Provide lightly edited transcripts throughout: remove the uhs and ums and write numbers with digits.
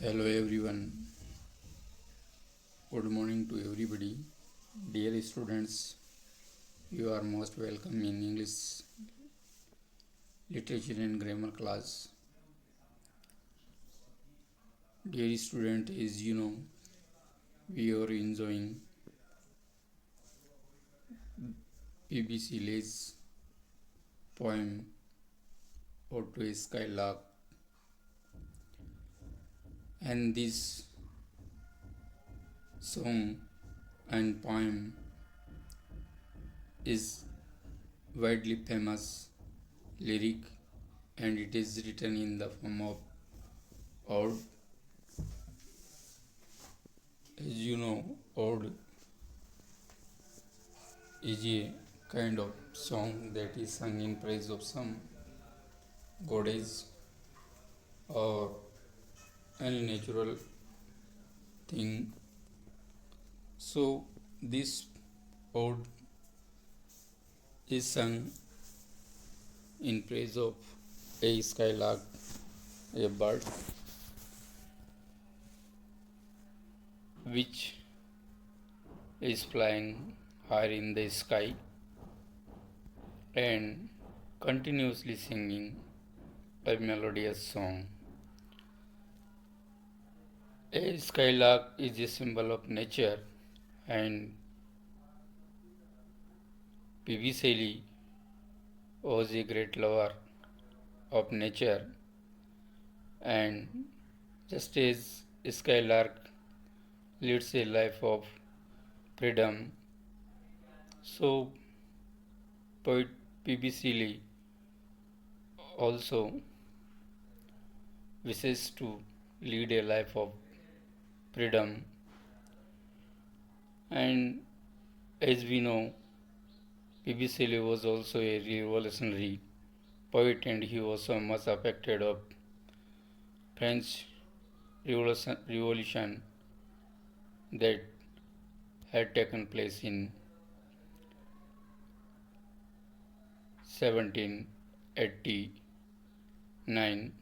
Hello everyone. Good morning to everybody. Dear students, you are most welcome in English literature and grammar class. Dear student, as you know, we are enjoying BBC Lay's poem Ode to a Skylark, and this song and poem is widely famous lyric, and it is written in the form of ode. As you know, ode is a kind of song that is sung in praise of some goddess or any natural thing. So this ode is sung in praise of a skylark, a bird which is flying high in the sky and continuously singing a melodious song. A skylark is a symbol of nature, and P.B. Shelley was a great lover of nature, and just as a skylark leads a life of freedom, so poet P.B. Shelley also wishes to lead a life of freedom. And as we know, P.B. Shelley was also a revolutionary poet, and he was so much affected of French Revolution that had taken place in 1789.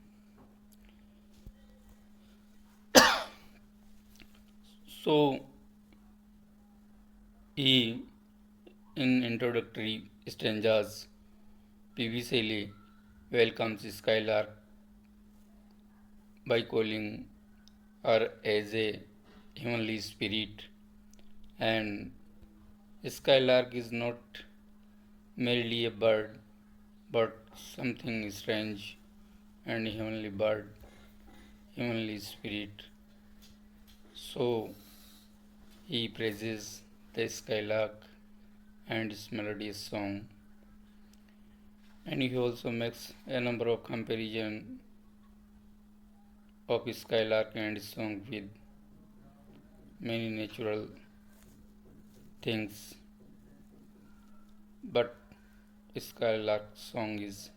So he, in introductory stanzas, P.B. Shelley welcomes Skylark by calling her as a heavenly spirit, and Skylark is not merely a bird but something strange and heavenly bird, heavenly spirit. So he praises the skylark and its melodious song, and he also makes a number of comparison of skylark and its song with many natural things. But skylark song is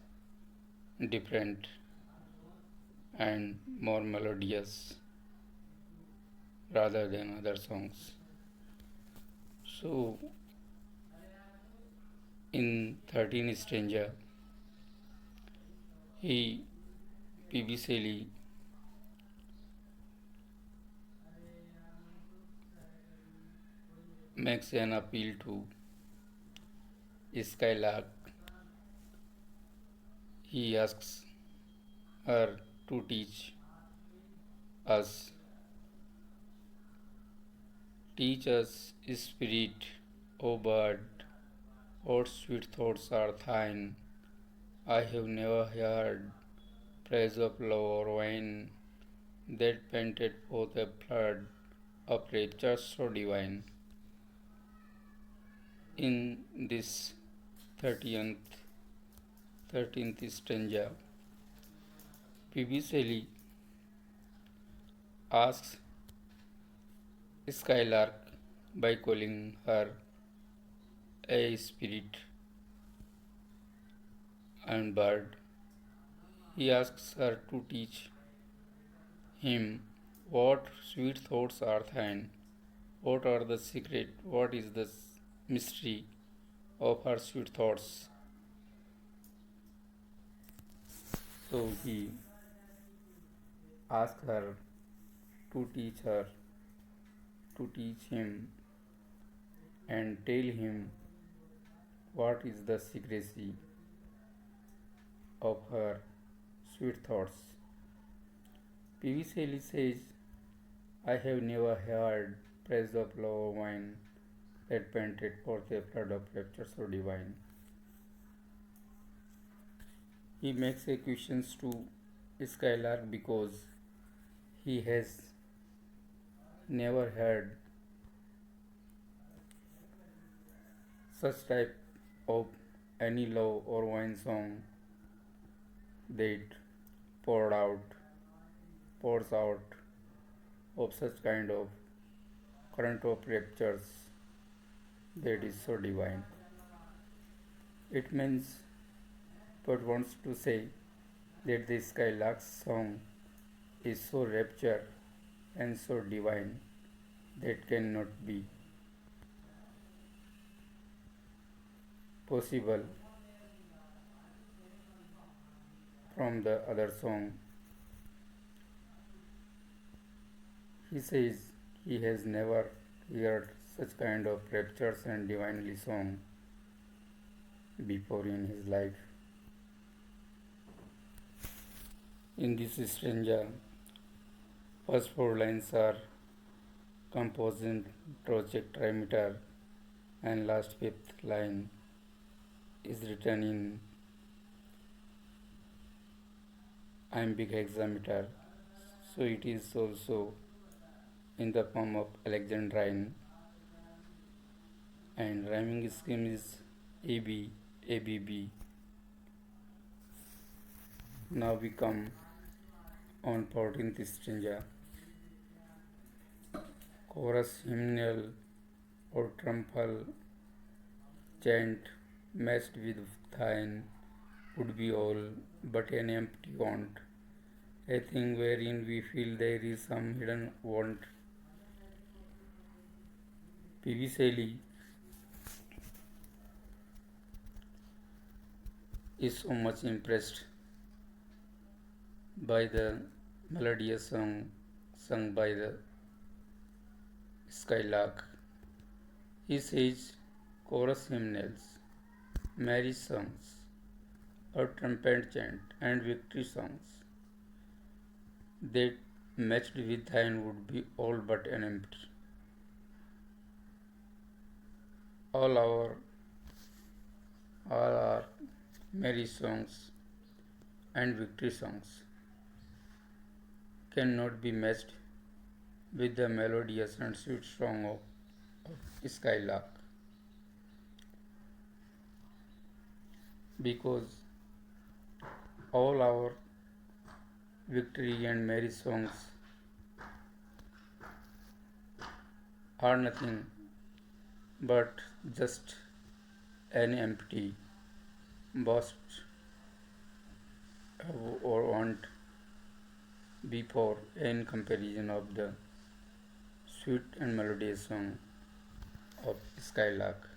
different and more melodious rather than other songs. So in 13 stanza, he P.B. Shelley makes an appeal to Skylark. He asks her to us, teach us, spirit, O bird, what sweet thoughts are thine. I have never heard praise of love or wine that painted forth a flood of rapture so divine. In this 13th stanza, P.B. Shelley asks Skylark by calling her a spirit and bird. He asks her to teach him what sweet thoughts are thine, what are the secret, what is the mystery of her sweet thoughts. So he asks her to teach her, to teach him, and tell him what is the secrecy of her sweet thoughts. P.V. Shelley says, I have never heard praise of love or wine that painted forth a flood of rapture so divine. He makes a question to Skylark because he has never heard such type of any love or wine song that poured out, pours out of such kind of current of raptures that is so divine. It means but wants to say that the Skylark's song is so rapture and so divine that cannot be possible from the other song. He says he has never heard such kind of raptures and divinely song before in his life. In this stanza, first four lines are composed in project trimeter and last fifth line is written in iambic hexameter, so it is also in the form of Alexandrine, and rhyming scheme is AB, ABB. Now we come on 14th stanza. Chorus hymnal or triumphal chant matched with thine would be all but an empty want, a thing wherein we feel there is some hidden want. P.V. Shelley is so much impressed by the melodious song sung by the Skylark. He says chorus hymnals, marriage songs, or trumpet chant and victory songs that matched with thine would be all but an empty. All our marriage songs and victory songs cannot be matched with the melodious and sweet song of Skylark, because all our victory and marriage songs are nothing but just an empty boast or want before in comparison of the sweet and melodious song of Skylark.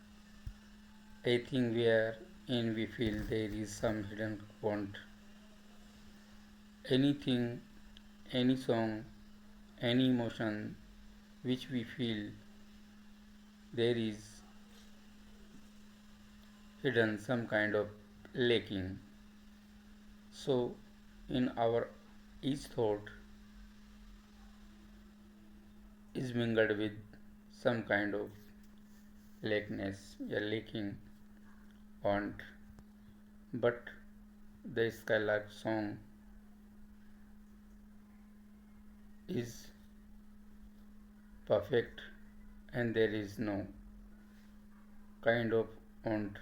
A thing wherein we feel there is some hidden want. Anything, any song, any emotion which we feel there is hidden some kind of lacking. So, in our each thought is mingled with some kind of lackness, a lacking want. But the Skylark song is perfect and there is no kind of want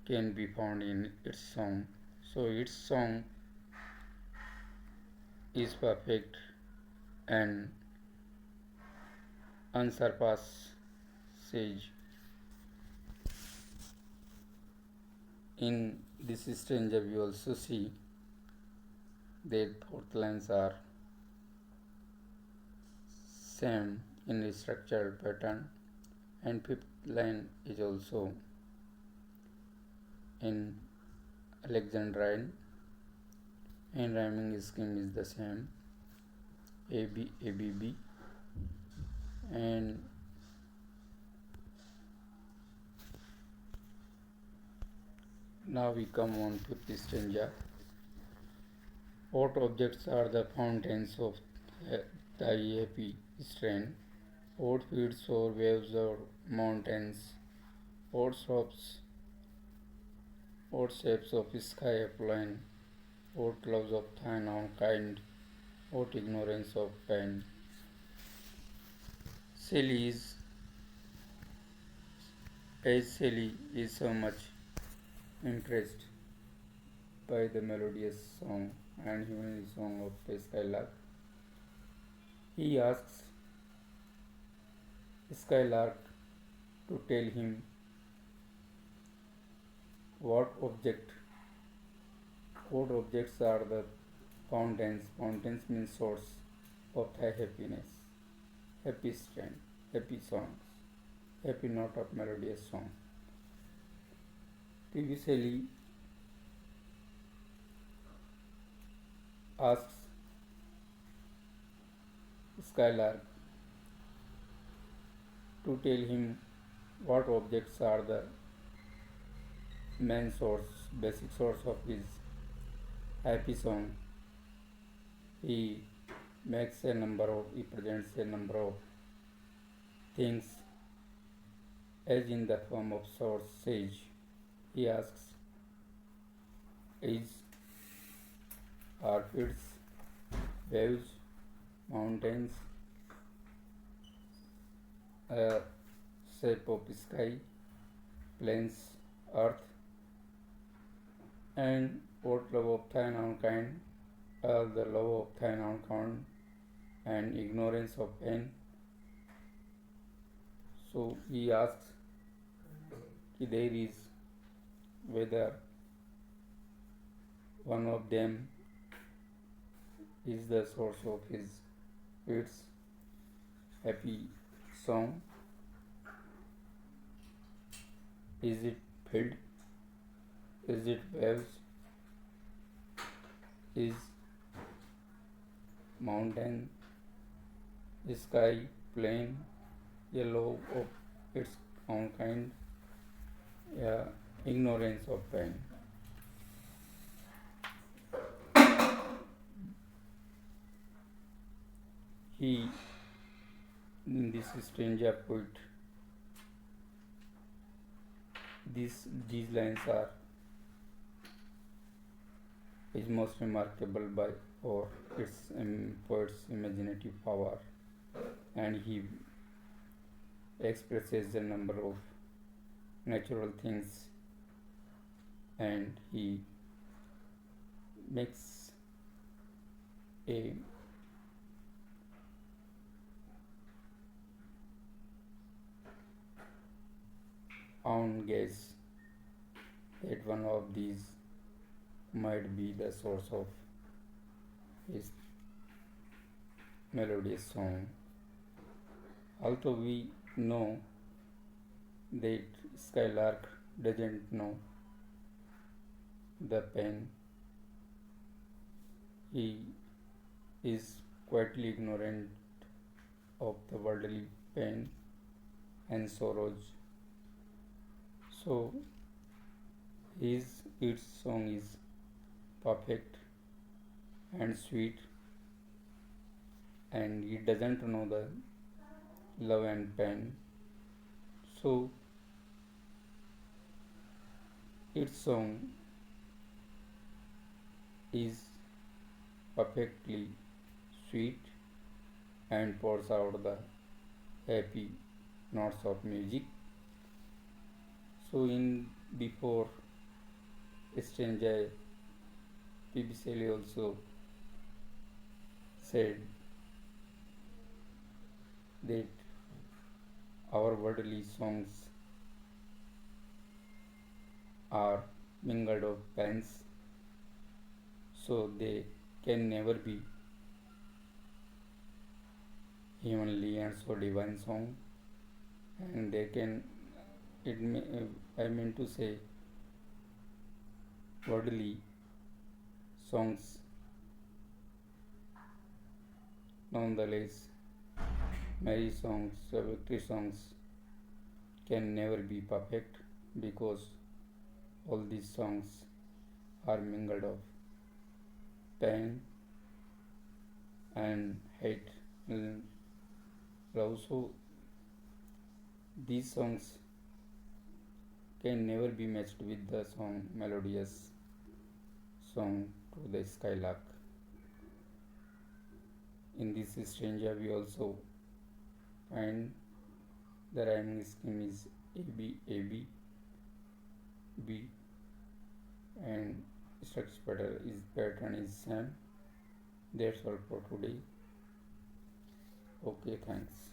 can be found in its song. So its song is perfect and unsurpassed sage. In this stanza we also see that fourth lines are same in a structural pattern and fifth line is also in Alexandrine and rhyming scheme is the same. ABB. And now we come on to the stanza. What objects are the fountains of thy happy strain? What fields or waves or mountains? What shapes, what shapes of sky upline? What loves of thine own kind? What ignorance of pain? Shelley is, as Shelley is so much impressed by the melodious song and human song of the Skylark, he asks Skylark to tell him what object what objects are the fountains. Fountains means source of thy happiness, happy strand, happy songs, happy note of melodious song. Previously asks Skylark to tell him what objects are the main source, basic source of his happy song. He he presents a number of things as in the form of source sage. He asks, is orchids, waves, mountains, a shape of sky, plains, earth, and what love of thine own kind, the love of thine own kind, and ignorance of pain. So he asks if there is whether one of them is the source of its happy song. Is it field? Is it waves? Is mountain, sky, plain, yellow of its own kind, ignorance of pain. He, in this stranger poet, these lines are is most remarkable by for its poet's imaginative power, and he expresses a number of natural things, and he makes a own guess that one of these might be the source of his melodious song. Although we know that Skylark doesn't know the pain, he is quietly ignorant of the worldly pain and sorrows. So its song is perfect and sweet, and he doesn't know the love and pain. So its song is perfectly sweet and pours out the happy notes of music. So in before stanza, P.B. Shelley also said that our worldly songs are mingled of pains, so they can never be heavenly and so divine song, and they can I mean to say worldly songs Nonetheless, merry songs, victory songs can never be perfect because all these songs are mingled of pain and hate and love. So these songs can never be matched with the song melodious song to the Skylark. In this stanza we also find the rhyming scheme is AB AB B and structure pattern is same. That's all for today. Okay, thanks.